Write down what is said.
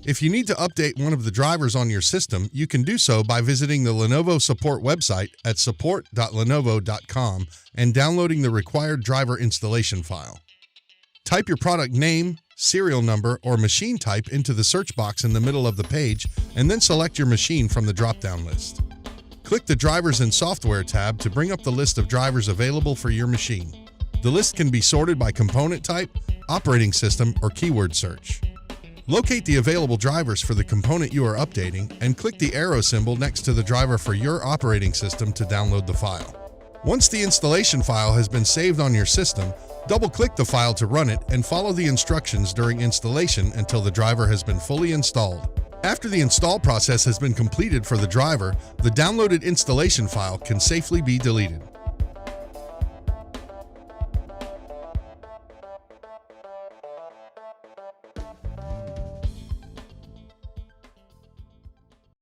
If you need to update one of the drivers on your system, you can do so by visiting the Lenovo support website at support.lenovo.com and downloading the required driver installation file. Type your product name, serial number, or machine type into the search box in the middle of the page, and then select your machine from the drop-down list. Click the Drivers and Software tab to bring up the list of drivers available for your machine. The list can be sorted by component type, operating system, or keyword search. Locate the available drivers for the component you are updating and click the arrow symbol next to the driver for your operating system to download the file. Once the installation file has been saved on your system, double-click the file to run it and follow the instructions during installation until the driver has been fully installed. After the install process has been completed for the driver, the downloaded installation file can safely be deleted.